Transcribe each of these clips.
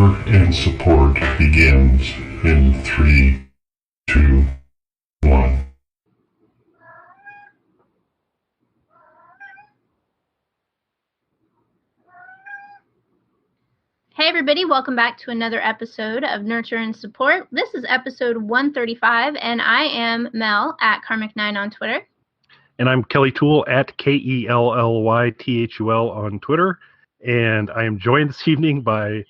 and support begins in 3, 2, 1. Hey everybody, welcome back to another episode of Nurture and Support. This is episode 135, and I am Mel at Karmic9 on Twitter. And I'm Kelly Toole at KELLYTHUL on Twitter. And I am joined this evening by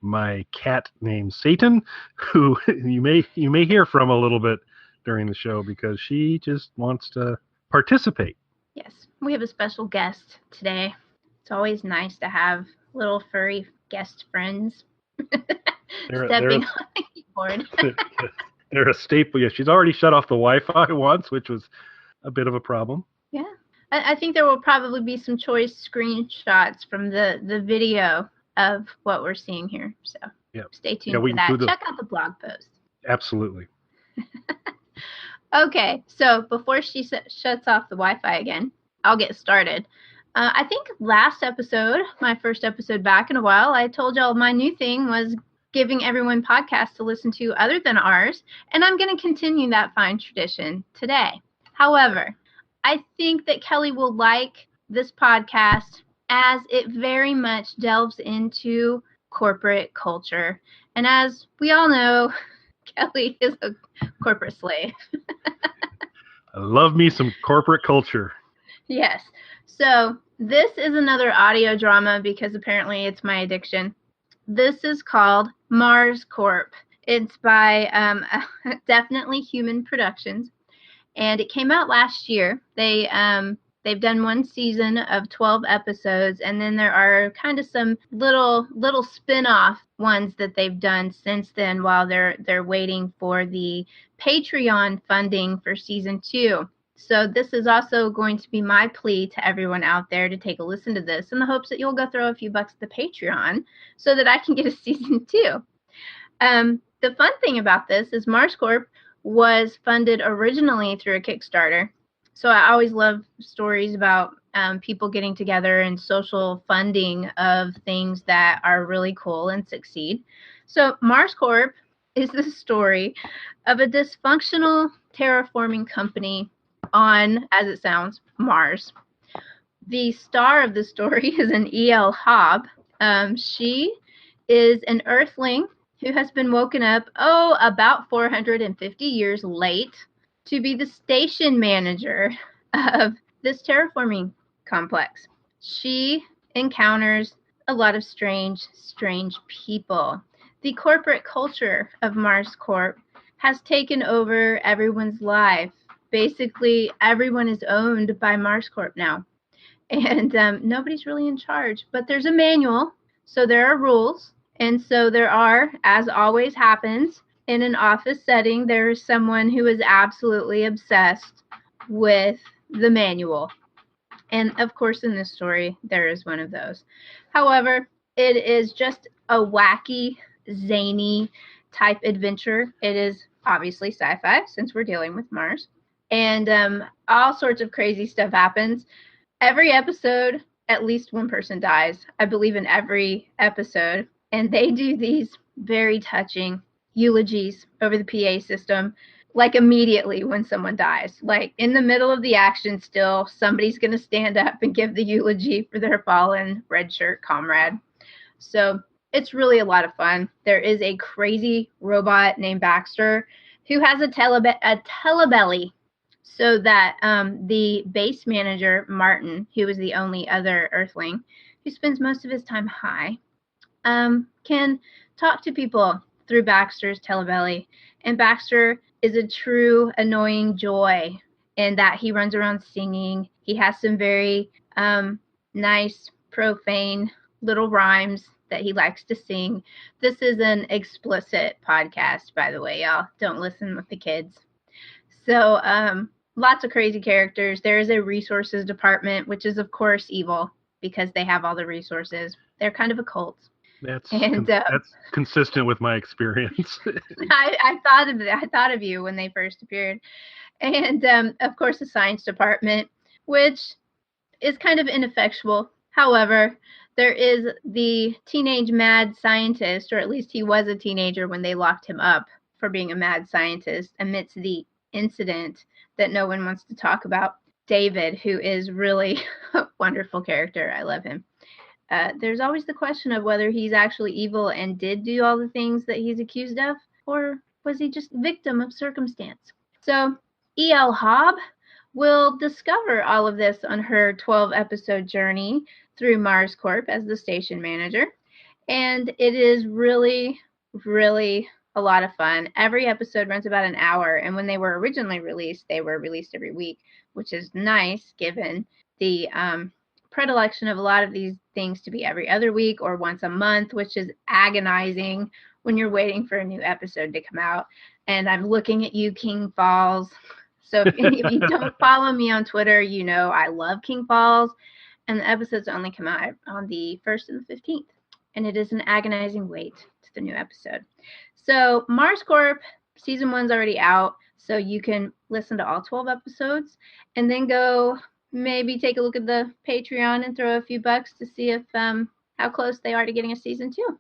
my cat named Satan, who you may hear from a little bit during the show because she just wants to participate. Yes, we have a special guest today. It's always nice to have little furry guest friends stepping on the keyboard. They're a staple. Yeah, she's already shut off the Wi-Fi once, which was a bit of a problem. Yeah, I think there will probably be some choice screenshots from the video of what we're seeing here. So Stay tuned for that. Check out the blog post. Absolutely. Okay, so before she shuts off the Wi-Fi again, I'll get started. I think last episode, my first episode back in a while, I told y'all my new thing was giving everyone podcasts to listen to other than ours, and I'm going to continue that fine tradition today. However, I think that Kelly will like this podcast as it very much delves into corporate culture. And as we all know, Kelly is a corporate slave. I love me some corporate culture. Yes. So this is another audio drama because apparently it's my addiction. This is called MarsCorp. It's by Definitely Human Productions, and it came out last year. They've done one season of 12 episodes, and then there are kind of some little spin-off ones that they've done since then while they're waiting for the Patreon funding for season 2. So this is also going to be my plea to everyone out there to take a listen to this in the hopes that you'll go throw a few bucks at the Patreon so that I can get a season 2. The fun thing about this is MarsCorp was funded originally through a Kickstarter. So I always love stories about people getting together and social funding of things that are really cool and succeed. So MarsCorp is the story of a dysfunctional terraforming company on, as it sounds, Mars. The star of the story is an E.L. Hobb. She is an Earthling who has been woken up, about 450 years late to be the station manager of this terraforming complex. She encounters a lot of strange people. The corporate culture of MarsCorp has taken over everyone's life. Basically, everyone is owned by MarsCorp now, and nobody's really in charge. But there's a manual, so there are rules, and so there are, as always happens, in an office setting, there is someone who is absolutely obsessed with the manual. And of course, in this story, there is one of those. However, it is just a wacky, zany type adventure. It is obviously sci-fi since we're dealing with Mars. And all sorts of crazy stuff happens. Every episode, at least one person dies, I believe, in every episode. And they do these very touching eulogies over the PA system, like immediately when someone dies. Like in the middle of the action still, somebody's going to stand up and give the eulogy for their fallen red shirt comrade. So it's really a lot of fun. There is a crazy robot named Baxter who has a telebelly, so that the base manager, Martin, who is the only other Earthling, who spends most of his time high, can talk to people through Baxter's telebelly. And Baxter is a true annoying joy in that he runs around singing. He has some very nice, profane little rhymes that he likes to sing. This is an explicit podcast, by the way, y'all. Don't listen with the kids. So, lots of crazy characters. There is a resources department, which is, of course, evil because they have all the resources. They're kind of a cult. That's consistent with my experience. I thought of you when they first appeared. And, of course, the science department, which is kind of ineffectual. However, there is the teenage mad scientist, or at least he was a teenager when they locked him up for being a mad scientist amidst the incident that no one wants to talk about. David, who is really a wonderful character. I love him. There's always the question of whether he's actually evil and did do all the things that he's accused of, or was he just victim of circumstance? So E.L. Hobb will discover all of this on her 12-episode journey through MarsCorp as the station manager. And it is really, really a lot of fun. Every episode runs about an hour, and when they were originally released, they were released every week, which is nice given the predilection of a lot of these things to be every other week or once a month, which is agonizing when you're waiting for a new episode to come out. And I'm looking at you, King Falls. So if any of you don't follow me on Twitter, you know I love King Falls. And the episodes only come out on the 1st and the 15th. And it is an agonizing wait to the new episode. So MarsCorp season 1's already out. So you can listen to all 12 episodes and then go maybe take a look at the Patreon and throw a few bucks to see if how close they are to getting a season 2.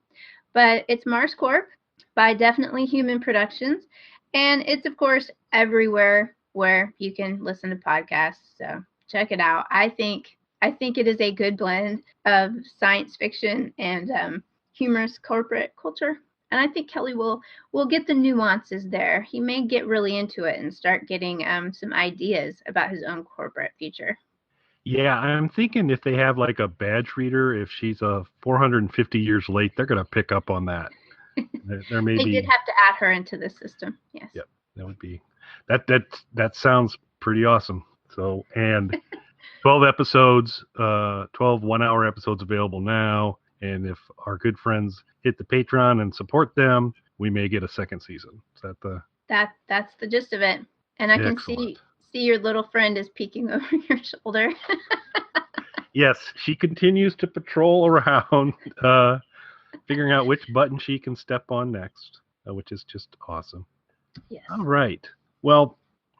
But it's MarsCorp by Definitely Human Productions. And it's, of course, everywhere where you can listen to podcasts. So check it out. I think it is a good blend of science fiction and humorous corporate culture. And I think Kelly will get the nuances there. He may get really into it and start getting some ideas about his own corporate future. Yeah, I'm thinking if they have like a badge reader, if she's 450 years late, they're going to pick up on that. There may they be. did have to add her into the system. Yes. Yep, that would be that sounds pretty awesome. So, and 12 episodes, 12 one-hour episodes available now. And if our good friends hit the Patreon and support them, we may get a second season. Is that the? That's the gist of it. And I Excellent. can see your little friend is peeking over your shoulder. Yes, she continues to patrol around, figuring out which button she can step on next, which is just awesome. Yes. All right. Well,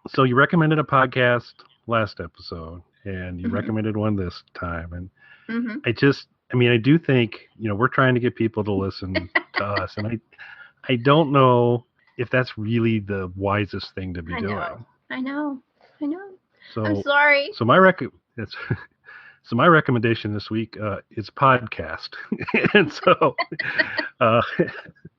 so you recommended a podcast last episode, and you recommended one this time, and I do think, we're trying to get people to listen to us, and I don't know if that's really the wisest thing to be doing. I know. So I'm sorry. So my recommendation this week is podcast, and so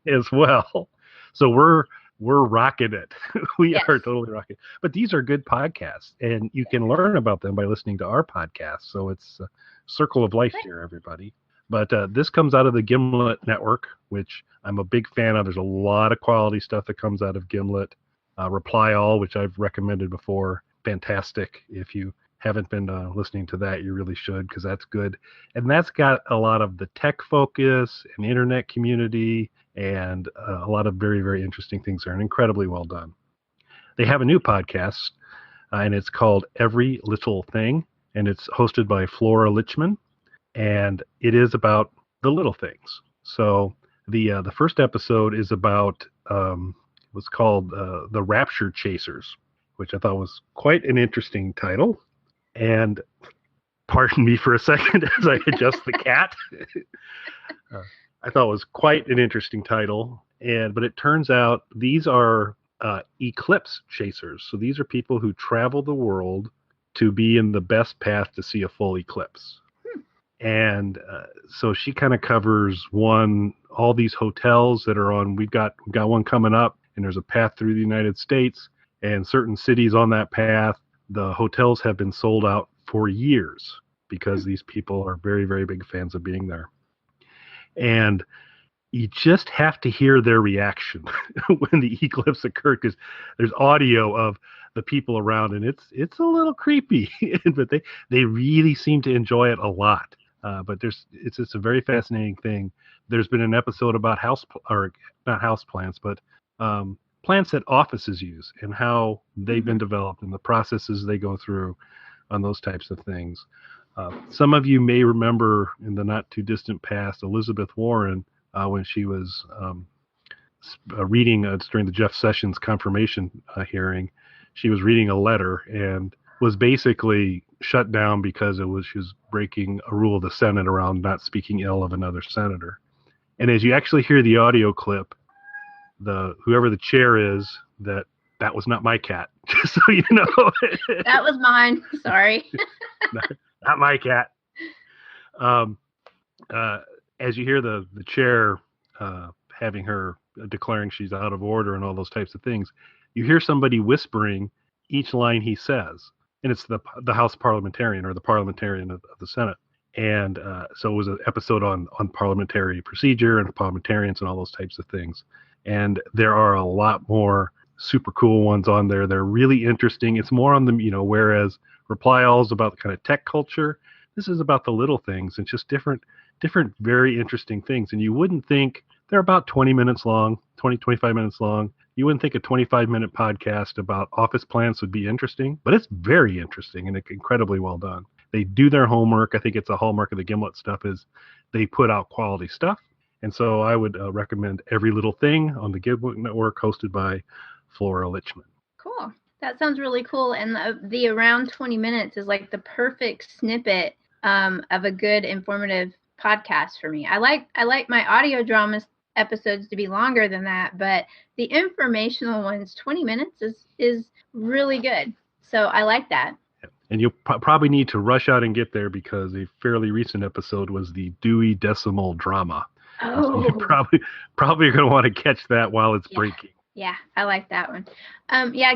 as well. So we're rocking it. We are totally rocking. But these are good podcasts, and you can learn about them by listening to our podcast. So it's a circle of life here, everybody. But this comes out of the Gimlet network, which I'm a big fan of. There's a lot of quality stuff that comes out of Gimlet. Reply All, which I've recommended before. Fantastic. If you haven't been listening to that, you really should, because that's good. And that's got a lot of the tech focus and internet community and a lot of very, very interesting things there, and incredibly well done. They have a new podcast, and it's called Every Little Thing, and it's hosted by Flora Lichtman, and it is about the little things. So the first episode is about what's called The Rapture Chasers, which I thought was quite an interesting title. And pardon me for a second as I adjust the cat. I thought it was quite an interesting title. But it turns out these are eclipse chasers. So these are people who travel the world to be in the best path to see a full eclipse. And so she kind of covers all these hotels that are on. We've got one coming up, and there's a path through the United States, and certain cities on that path, the hotels have been sold out for years because these people are very, very big fans of being there. And you just have to hear their reaction when the eclipse occurred, because there's audio of the people around, and it's a little creepy, but they really seem to enjoy it a lot. But it's a very fascinating thing. There's been an episode about not house plants, but plants that offices use and how they've been developed and the processes they go through on those types of things. Some of you may remember in the not too distant past, Elizabeth Warren, when she was reading during the Jeff Sessions confirmation hearing, she was reading a letter and was basically shut down because she was breaking a rule of the Senate around not speaking ill of another senator. And as you actually hear the audio clip, whoever the chair is, that was not my cat, just so you know. That was mine. Sorry. not my cat. As you hear the chair having her declaring she's out of order and all those types of things, you hear somebody whispering each line he says, and it's the House Parliamentarian or the Parliamentarian of the Senate. And so it was an episode on parliamentary procedure and parliamentarians and all those types of things. And there are a lot more super cool ones on there. They're really interesting. It's more on the, whereas Reply All is about the kind of tech culture, this is about the little things and just different, very interesting things. And you wouldn't think they're about 20 minutes long, 25 minutes long. You wouldn't think a 25-minute podcast about office plants would be interesting, but it's very interesting and incredibly well done. They do their homework. I think it's a hallmark of the Gimlet stuff is they put out quality stuff. And so I would recommend Every Little Thing on the Gimlet Network, hosted by Flora Lichtman. Cool. That sounds really cool. And the around 20 minutes is like the perfect snippet of a good informative podcast for me. I like my audio drama episodes to be longer than that, but the informational ones, 20 minutes is really good. So I like that. And you'll probably need to rush out and get there because a fairly recent episode was the Dewey Decimal Drama. Oh, so you probably going to want to catch that while it's breaking. Yeah, I like that one.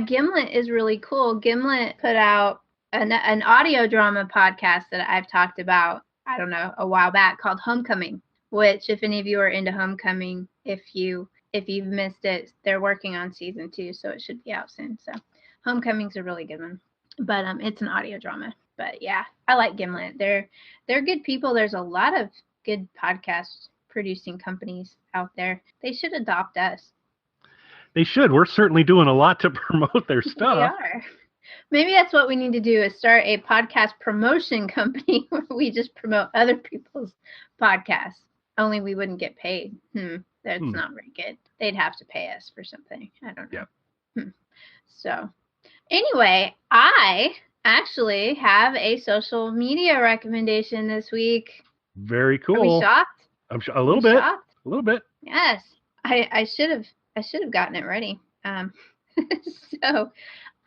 Gimlet is really cool. Gimlet put out an audio drama podcast that I've talked about, I don't know, a while back called Homecoming, which if any of you are into Homecoming, if you've missed it, they're working on season 2, so it should be out soon. So Homecoming's a really good one, but it's an audio drama. But yeah, I like Gimlet. They're good people. There's a lot of good podcast producing companies out there. They should adopt us. They should. We're certainly doing a lot to promote their stuff. We are. Maybe that's what we need to do is start a podcast promotion company where we just promote other people's podcasts. Only we wouldn't get paid. That's not very good. They'd have to pay us for something. I don't know. Yeah. So anyway, I actually have a social media recommendation this week. Very cool. Are we shocked? I'm a little bit. Shocked? A little bit. Yes. I should have gotten it ready. So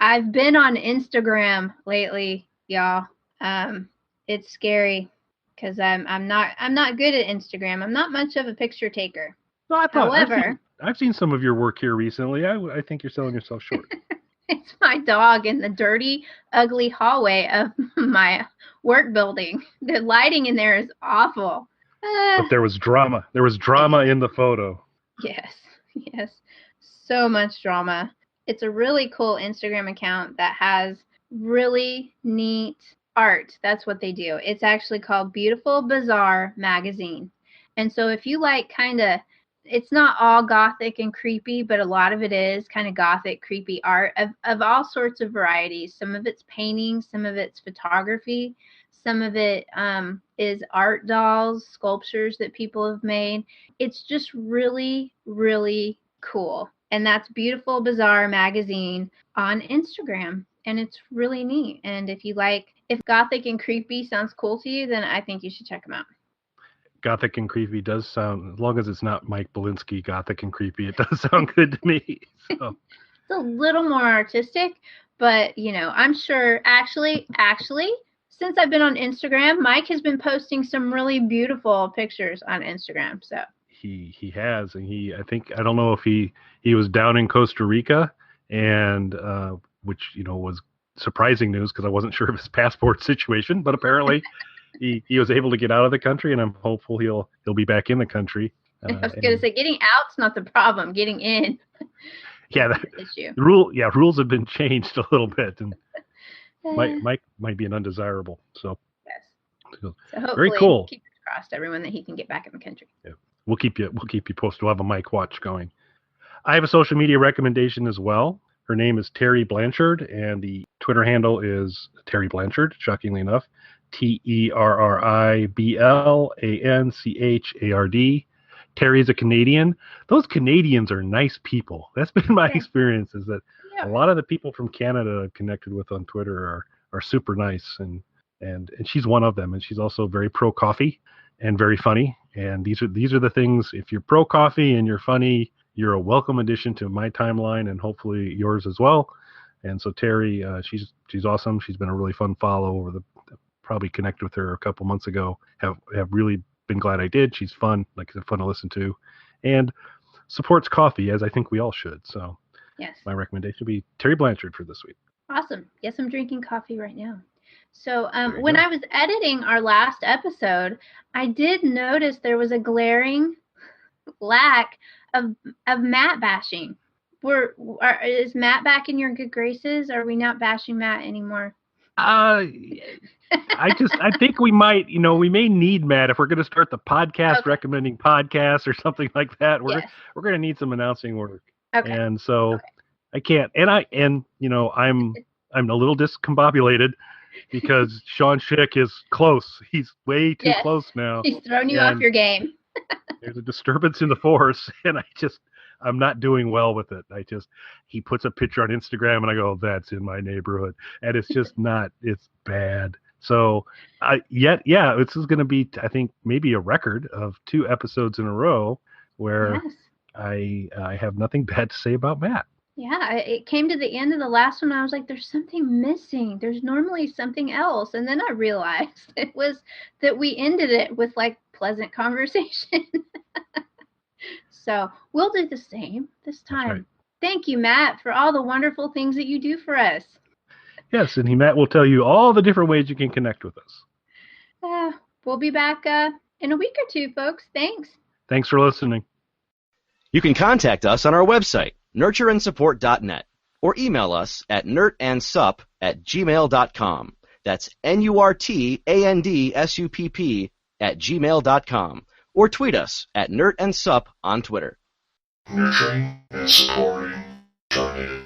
I've been on Instagram lately, y'all. It's scary because I'm not good at Instagram. I'm not much of a picture taker. No, However, I've seen some of your work here recently. I think you're selling yourself short. It's my dog in the dirty, ugly hallway of my work building. The lighting in there is awful. But there was drama. There was drama in the photo. Yes. So much drama. It's a really cool Instagram account that has really neat art. That's what they do. It's actually called Beautiful Bizarre Magazine. And so if you like it's not all gothic and creepy, but a lot of it is kind of gothic, creepy art of all sorts of varieties. Some of it's painting, some of it's photography, some of it is art dolls, sculptures that people have made. It's just really, really cool. And that's Beautiful Bizarre Magazine on Instagram. And it's really neat. And if gothic and creepy sounds cool to you, then I think you should check them out. Gothic and creepy does sound, as long as it's not Mike Belinsky gothic and creepy, it does sound good to me. So. It's a little more artistic, but I'm sure actually, since I've been on Instagram, Mike has been posting some really beautiful pictures on Instagram. So he has, and I don't know if he was down in Costa Rica, and which was surprising news because I wasn't sure of his passport situation, but apparently he was able to get out of the country, and I'm hopeful he'll be back in the country. I was going to say getting out's not the problem, getting in. Yeah, the issue. Rules have been changed a little bit, and might be an undesirable. So yes. So hopefully, very cool. Keep it crossed, everyone, that he can get back in the country. Yeah, we'll keep you posted. We'll have a Mike watch going. I have a social media recommendation as well. Her name is Terry Blanchard, and the Twitter handle is Terry Blanchard. Shockingly enough, TerryBlanchard. Terry is a Canadian. Those Canadians are nice people. That's been my experience. Is that a lot of the people from Canada I've connected with on Twitter are super nice, and she's one of them, and she's also very pro coffee and very funny. And these are the things. If you're pro coffee and you're funny, you're a welcome addition to my timeline and hopefully yours as well. And so Terry, she's awesome. She's been a really fun follow over the. Probably connected with her a couple months ago. Have really been glad I did. She's fun, like I said, fun to listen to, and supports coffee, as I think we all should. So yes, my recommendation would be Terry Blanchard for this week. Awesome. Yes, I'm drinking coffee right now. So when I was editing our last episode, I did notice there was a glaring lack of Matt bashing. Is Matt back in your good graces? Are we not bashing Matt anymore? I think we might, we may need Matt if we're going to start the podcast recommending podcasts or something like that. We're going to need some announcing work. Okay. And so I can't, and I'm a little discombobulated because Sean Schick is close. He's way too close now. He's thrown you off your game. There's a disturbance in the force, and I'm not doing well with it. He puts a picture on Instagram and I go, that's in my neighborhood. And it's just not, it's bad. So this is going to be, I think, maybe a record of 2 episodes in a row where I have nothing bad to say about Matt. Yeah, it came to the end of the last one. I was like, there's something missing. There's normally something else. And then I realized it was that we ended it with like pleasant conversation. So we'll do the same this time. Right. Thank you, Matt, for all the wonderful things that you do for us. Yes, and Matt will tell you all the different ways you can connect with us. We'll be back in a week or 2, folks. Thanks. Thanks for listening. You can contact us on our website, nurtureandsupport.net, or email us at nurtandsupp@gmail.com. That's NURTANDSUPP@gmail.com. Or tweet us at nurtandsupp on Twitter. Nurturing and supporting China.